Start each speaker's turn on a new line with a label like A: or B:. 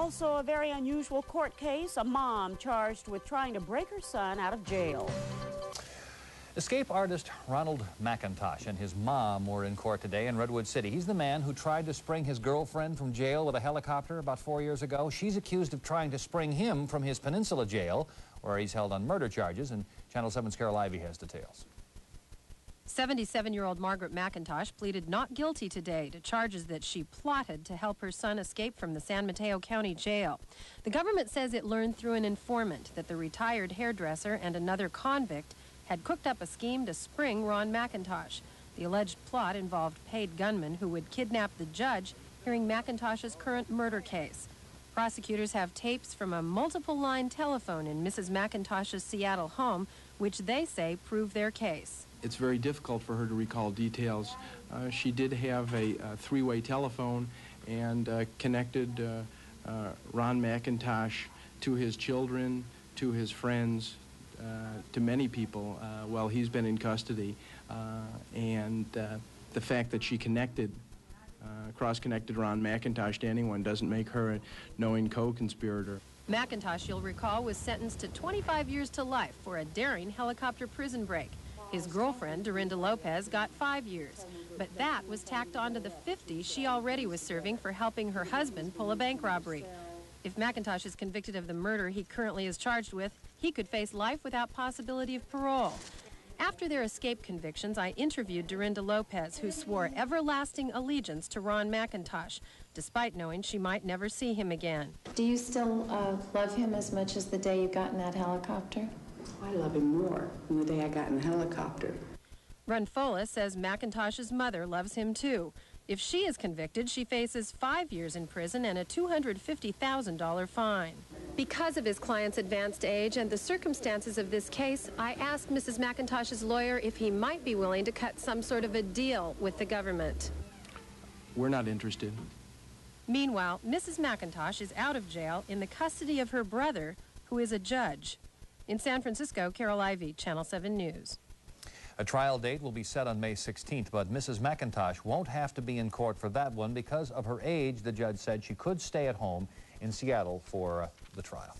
A: Also, a very unusual court case, a mom charged with trying to break her son out of jail.
B: Escape artist Ronald McIntosh and his mom were in court today in Redwood City. He's the man who tried to spring his girlfriend from jail with a helicopter about 4 years ago. She's accused of trying to spring him from his Peninsula jail, where he's held on murder charges, and Channel 7's Carol Ivey has details.
C: 77-year-old Margaret McIntosh pleaded not guilty today to charges that she plotted to help her son escape from the San Mateo County Jail. The government says it learned through an informant that the retired hairdresser and another convict had cooked up a scheme to spring Ron McIntosh. The alleged plot involved paid gunmen who would kidnap the judge hearing McIntosh's current murder case. Prosecutors have tapes from a multiple-line telephone in Mrs. McIntosh's Seattle home, which they say prove their case.
D: It's very difficult for her to recall details. She did have a three-way telephone and connected Ron McIntosh to his children, to his friends, to many people while he's been in custody. And the fact that she cross-connected Ron McIntosh to anyone doesn't make her a knowing co-conspirator.
C: McIntosh, you'll recall, was sentenced to 25 years to life for a daring helicopter prison break. His girlfriend, Dorinda Lopez, got 5 years, but that was tacked onto the 50 she already was serving for helping her husband pull a bank robbery. If McIntosh is convicted of the murder he currently is charged with, he could face life without possibility of parole. After their escape convictions, I interviewed Dorinda Lopez, who swore everlasting allegiance to Ron McIntosh, despite knowing she might never see him again.
E: Do you still love him as much as the day you got in that helicopter?
F: I love him more than the day I got in the helicopter.
C: Runfola says McIntosh's mother loves him too. If she is convicted, she faces 5 years in prison and a $250,000 fine. Because of his client's advanced age and the circumstances of this case, I asked Mrs. McIntosh's lawyer if he might be willing to cut some sort of a deal with the government.
D: We're not interested.
C: Meanwhile, Mrs. McIntosh is out of jail in the custody of her brother, who is a judge. In San Francisco, Carol Ivey, Channel 7 News.
B: A trial date will be set on May 16th, but Mrs. McIntosh won't have to be in court for that one because of her age. The judge said she could stay at home in Seattle for the trial.